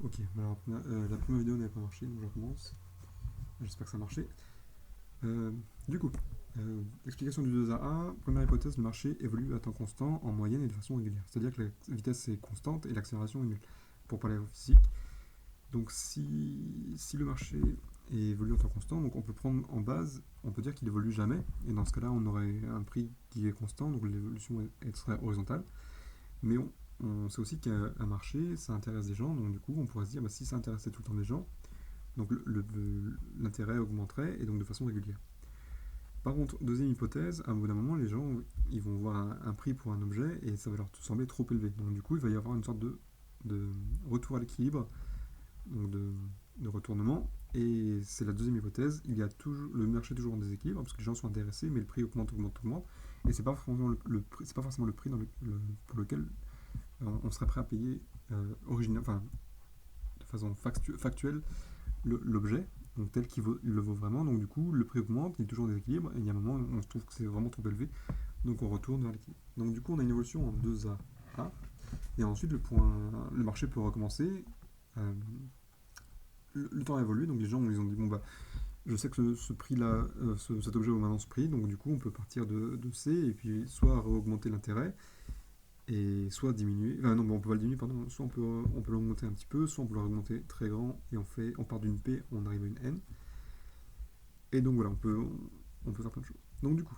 Ok, alors la première vidéo n'avait pas marché, donc je recommence. J'espère que ça a marché. Euh, du coup, explication du 2AA. Première hypothèse, le marché évolue à temps constant, en moyenne et de façon régulière. C'est-à-dire que la vitesse est constante et l'accélération est nulle, pour parler en physique. Donc si le marché évolue en temps constant, donc on peut prendre en base, on peut dire qu'il évolue jamais, et dans ce cas-là, on aurait un prix qui est constant, donc l'évolution serait horizontale. Mais on sait aussi qu'un marché, ça intéresse des gens, donc du coup, on pourrait se dire, bah, si ça intéressait tout le temps des gens, donc l'intérêt augmenterait, et donc de façon régulière. Par contre, deuxième hypothèse, à un bout d'un moment, les gens ils vont voir un prix pour un objet et ça va leur sembler trop élevé. Donc du coup, il va y avoir une sorte de retour à l'équilibre, donc de retournement. Et c'est la deuxième hypothèse. Il y a toujours, le marché est toujours en déséquilibre parce que les gens sont intéressés, mais le prix augmente, augmente, augmente. Et c'est pas forcément c'est pas forcément le prix pour lequel on serait prêt à payer enfin, de façon factuelle l'objet, donc tel qu'il le vaut vraiment. Donc du coup, le prix augmente, il est toujours en déséquilibre, et il y a un moment où on se trouve que c'est vraiment trop élevé, donc on retourne vers l'équilibre. Donc du coup, on a une évolution en 2A, et ensuite le marché peut recommencer. Euh, le temps évolue, donc les gens ils ont dit bon bah je sais que ce prix-là, cet objet vaut maintenant ce prix, donc du coup on peut partir de C et puis soit augmenter l'intérêt et soit diminuer. Non, bon, on peut pas le diminuer, pardon. Soit on peut l'augmenter un petit peu, soit on peut l'augmenter très grand et on part d'une P, on arrive à une N. Et donc voilà, on peut faire plein de choses. Donc du coup,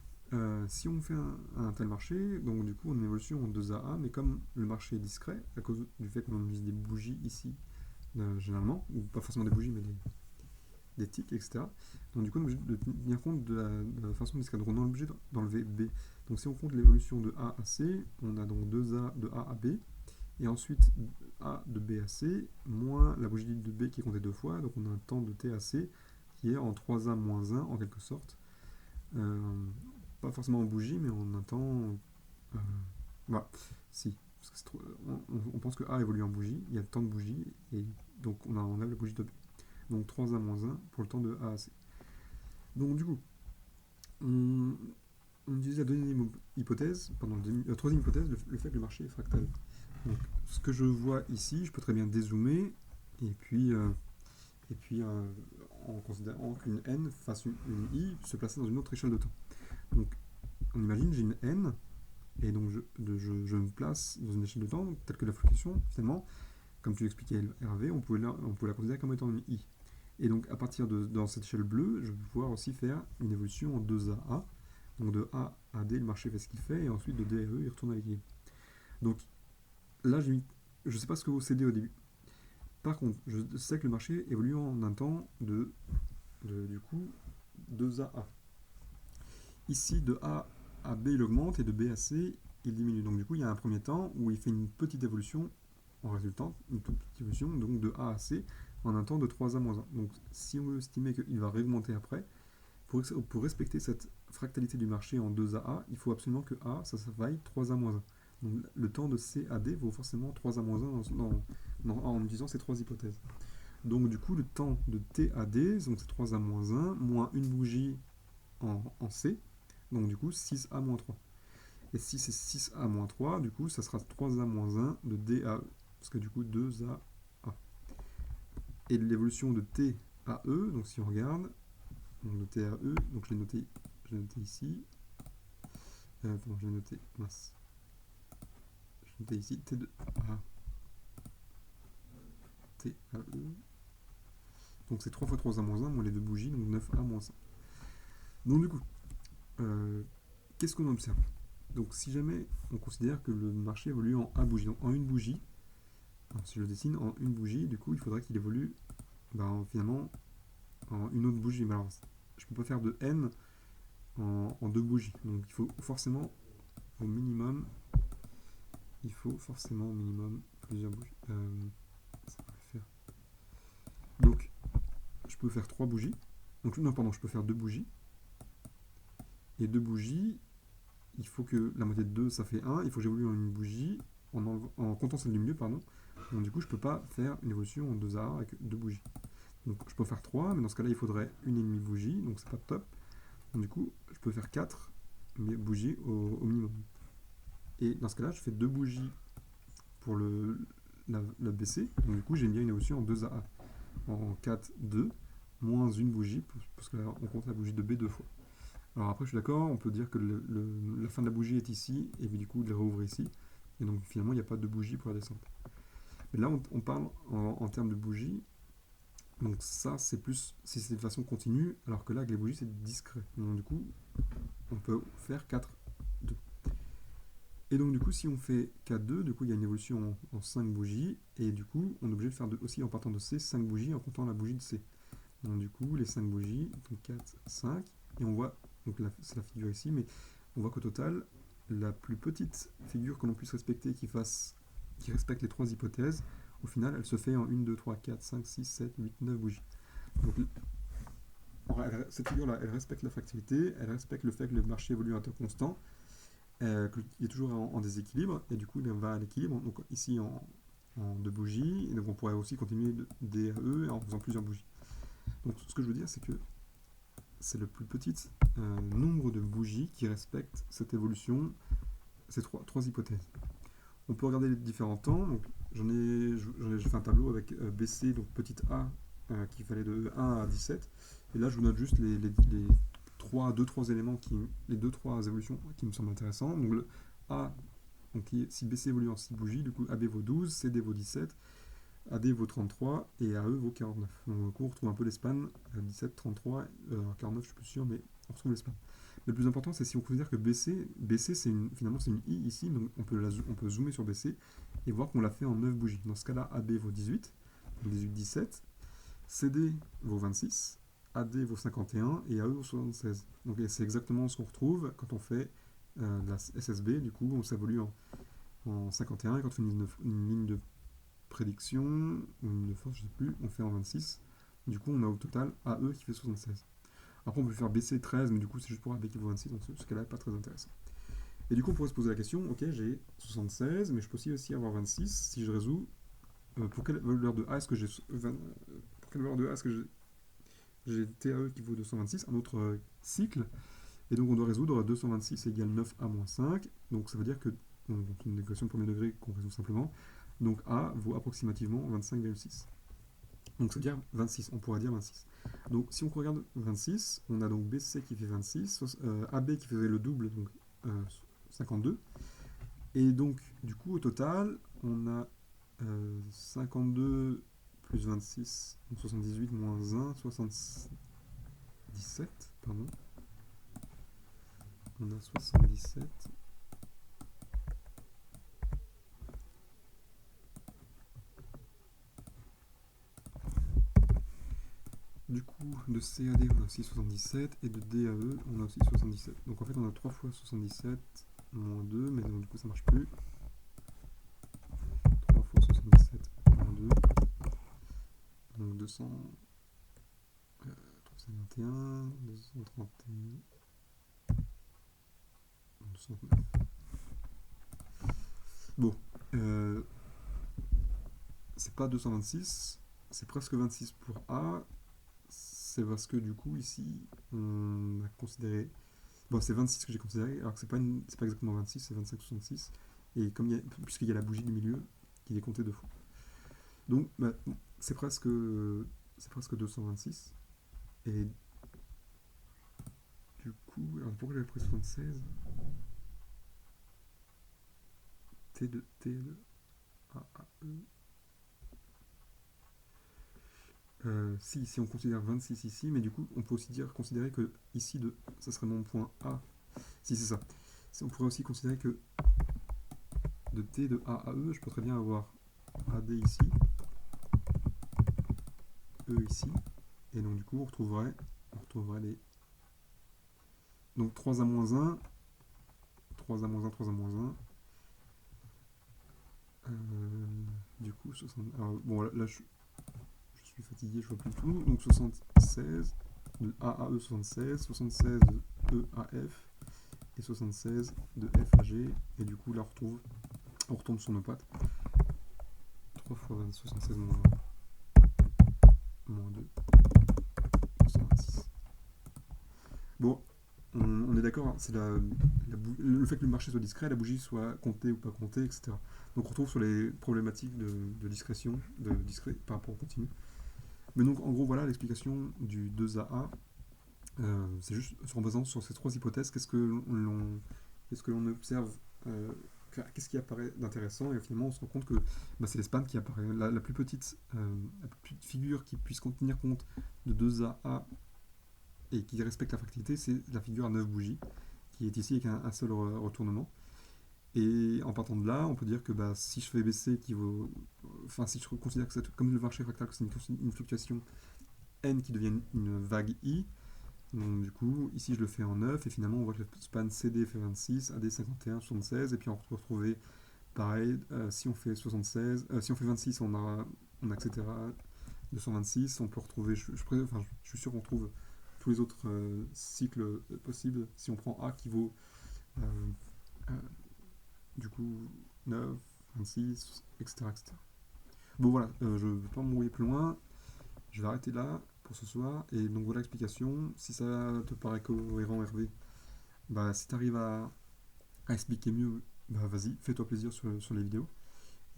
si on fait un tel marché, donc du coup on a une évolution en 2AA, mais comme le marché est discret, à cause du fait qu'on utilise des bougies ici, généralement, ou pas forcément des bougies, mais des ticks, etc. Donc du coup on est obligé de tenir compte de la façon discrète. Donc on est obligé d'enlever B. Donc si on compte l'évolution de A à C, on a donc 2A de A à B, et ensuite A de B à C, moins la bougie de B qui est comptée deux fois, donc on a un temps de T à C qui est en 3A moins 1 en quelque sorte. Euh, Pas forcément en bougie, mais en un temps. Euh, voilà, si. Parce que on pense que A évolue en bougie, il y a le temps de bougie, et donc on enlève la bougie de B. Donc 3A moins 1 pour le temps de A à C. Donc du coup, on, on utilise la deuxième hypothèse, pardon, la troisième hypothèse, le fait que le marché est fractal. Donc, ce que je vois ici, je peux très bien dézoomer et puis en considérant qu'une n fasse une i se placer dans une autre échelle de temps. Donc, on imagine j'ai une n et donc je me place dans une échelle de temps telle que la fluctuation, finalement, comme tu l'expliquais Hervé, on pouvait la considérer comme étant une i. Et donc, à partir dans cette échelle bleue, je vais pouvoir aussi faire une évolution en 2A. Donc, de A à D, le marché fait ce qu'il fait, et ensuite de D à E, il retourne à l'équilibre. Donc, là, je ne sais pas ce que vous cédez au début. Par contre, je sais que le marché évolue en un temps du coup, 2A. Ici, de A à B, il augmente, et de B à C, il diminue. Donc, du coup, il y a un premier temps où il fait une petite évolution en résultant, une toute petite évolution, donc de A à C, en un temps de 3A moins 1. Donc, si on veut estimer qu'il va réaugmenter après, pour respecter cette fractalité du marché en 2AA, il faut absolument que A, ça vaille 3A moins 1. Donc, le temps de C à D vaut forcément 3A moins 1 en utilisant ces trois hypothèses. Donc du coup, le temps de T à D, donc c'est 3A moins 1, moins une bougie en C, donc du coup 6A moins 3. Et si c'est 6A moins 3, du coup ça sera 3A moins 1 de D à E, parce que du coup 2A. Et l'évolution de T à E, donc si on regarde, donc de T à E, donc je l'ai noté ici, pardon, je l'ai noté, mince, je l'ai noté ici, T de A, T à E, donc c'est 3 fois 3A moins 1, moins les deux bougies, donc 9A moins 5. Donc du coup, qu'est-ce qu'on observe? Donc si jamais on considère que le marché évolue en A bougie, donc en une bougie, alors si je le dessine en une bougie, du coup il faudrait qu'il évolue finalement en une autre bougie. Mais alors je ne peux pas faire de n en deux bougies. Donc il faut forcément au minimum, plusieurs bougies. Ça va faire. Donc je peux faire trois bougies. Donc non pardon, je peux faire deux bougies. Et deux bougies, il faut que la moitié de 2 ça fait 1, il faut que j'évolue en une bougie en comptant celle du milieu, pardon. Donc du coup, je peux pas faire une évolution en 2A avec deux bougies. Donc je peux faire 3, mais dans ce cas-là, il faudrait une et demie bougie, donc c'est pas top. Donc du coup, je peux faire 4 bougies au minimum. Et dans ce cas-là, je fais deux bougies pour la BC, donc du coup j'ai bien une évolution en 2AA. En 4, 2, moins une bougie, parce que là on compte la bougie de B deux fois. Alors après je suis d'accord, on peut dire que la fin de la bougie est ici, et puis du coup de la réouvrir ici, et donc finalement il n'y a pas de bougie pour la descente. Mais là on parle en termes de bougie, donc ça c'est plus si c'est de façon continue, alors que là avec les bougies c'est discret. Donc du coup on peut faire 4, 2. Et donc du coup si on fait 4, 2, du coup il y a une évolution en 5 bougies, et du coup on est obligé de faire aussi en partant de C 5 bougies en comptant la bougie de C. Donc du coup les 5 bougies, donc 4, 5, et on voit, donc c'est la figure ici, mais on voit qu'au total, la plus petite figure que l'on puisse respecter qui respecte les 3 hypothèses, au final elle se fait en 1, 2, 3, 4, 5, 6, 7, 8, 9 bougies. Donc cette figure-là, elle respecte la fractilité, elle respecte le fait que le marché évolue à un temps constant, qu'il est toujours en déséquilibre, et du coup il va à l'équilibre, donc ici en 2 bougies, et donc on pourrait aussi continuer de D à E en faisant plusieurs bougies. Donc ce que je veux dire, c'est que c'est le plus petit nombre de bougies qui respectent cette évolution, ces trois hypothèses. On peut regarder les différents temps, donc j'ai fait un tableau avec BC, donc petit a, qui fallait de 1 à 17, et là je vous note juste les 2-3 éléments, les 2-3 évolutions qui me semblent intéressants. Donc le A, donc si BC évolue en 6 bougies, du coup AB vaut 12, CD vaut 17, AD vaut 33 et AE vaut 49. Donc du coup on retrouve un peu les spans, 17, 33, 49 je suis plus sûr, mais on retrouve les spans. Mais le plus important c'est si on considère que BC finalement c'est une I ici, donc on peut zoomer sur BC et voir qu'on l'a fait en 9 bougies. Dans ce cas-là, AB vaut 18, 18, 17, CD vaut 26, AD vaut 51 et AE vaut 76. Donc c'est exactement ce qu'on retrouve quand on fait la SSB, du coup on s'évolue en 51 et quand on fait une ligne de prédiction, ou une de force, je sais plus, on fait en 26. Du coup on a au total AE qui fait 76. Après on peut faire BC 13, mais du coup c'est juste pour AB qui vaut 26, donc ce cas-là n'est pas très intéressant. Et du coup on pourrait se poser la question, ok j'ai 76, mais je peux aussi avoir 26 si je résous. Pour quelle valeur de A est-ce que j'ai pour quelle valeur de A est-ce que j'ai TAE qui vaut 226, un autre cycle, et donc on doit résoudre 226 égale 9A moins 5, donc ça veut dire que, donc une équation de premier degré qu'on résout simplement, donc A vaut approximativement 25,6. Donc ça veut dire 26, on pourrait dire 26. Donc si on regarde 26, on a donc BC qui fait 26, AB qui faisait le double, donc 52, et donc du coup au total, on a 52 plus 26, donc 78 moins 1, 77, pardon. On a 77. Du coup, de CAD, on a aussi 77, et de DAE, on a aussi 77. Donc en fait, on a 3 fois 77, moins 2, mais donc du coup, ça marche plus. 3 fois 77, moins 2. Donc 200... 321, 231... 209. Bon, c'est pas 226, c'est presque 26 pour A. C'est parce que du coup, ici, on a considéré... Bon, c'est 26 que j'ai considéré, alors que c'est pas exactement 26, c'est 25,66. Et puisqu'il y a la bougie du milieu, qui est comptée 2 fois. Donc, bah, c'est presque 226. Et du coup, alors pourquoi j'avais pris 76 T2, A, E. Si on considère 26 ici, mais du coup, on peut aussi considérer que ici, ça serait mon point A. Si, c'est ça. On pourrait aussi considérer que de T de A à E, je peux très bien avoir AD ici, E ici, et donc du coup, on retrouverait les... Donc 3A moins 1, 3A moins 1, 3A moins 1. Du coup, 60... Alors, bon, là je suis fatigué, je vois plus tout. Donc 76, de A à E 76, 76 de E à F, et 76 de F à G. Et du coup, là, on retombe sur nos pattes. 3 fois 20, 76 moins 2, 126. Bon, on est d'accord, hein, c'est le fait que le marché soit discret, la bougie soit comptée ou pas comptée, etc. Donc on retrouve sur les problématiques de discrétion, de discret par rapport au continu. Mais donc en gros voilà l'explication du 2AA. C'est juste en basant sur ces trois hypothèses, qu'est-ce que l'on observe, qu'est-ce qui apparaît d'intéressant, et finalement on se rend compte que bah, c'est l'espagne qui apparaît. La plus petite figure qui puisse tenir compte de 2AA et qui respecte la fractalité, c'est la figure à 9 bougies, qui est ici avec un seul retournement. Et en partant de là, on peut dire que bah, si je fais baisser qui vaut. Enfin, si je considère que c'est comme le marché fractal, que c'est une fluctuation n qui devient une vague i, donc du coup, ici je le fais en 9, et finalement on voit que le span CD fait 26, AD 51, 76, et puis on peut retrouver pareil, si on fait 76, si on fait 26, on a etc. 226, on peut retrouver, je suis sûr qu'on trouve tous les autres cycles possibles, si on prend A qui vaut euh, euh, du coup 9, 26, etc. etc. Bon voilà, je ne vais pas m'envoyer plus loin, je vais arrêter là pour ce soir, et donc voilà l'explication. Si ça te paraît cohérent, Hervé, bah si tu arrives à expliquer mieux, bah vas-y, fais-toi plaisir sur les vidéos.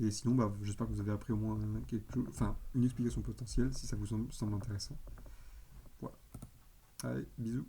Et sinon, bah, j'espère que vous avez appris au moins quelque chose, enfin une explication potentielle si ça vous semble intéressant. Voilà. Allez, bisous.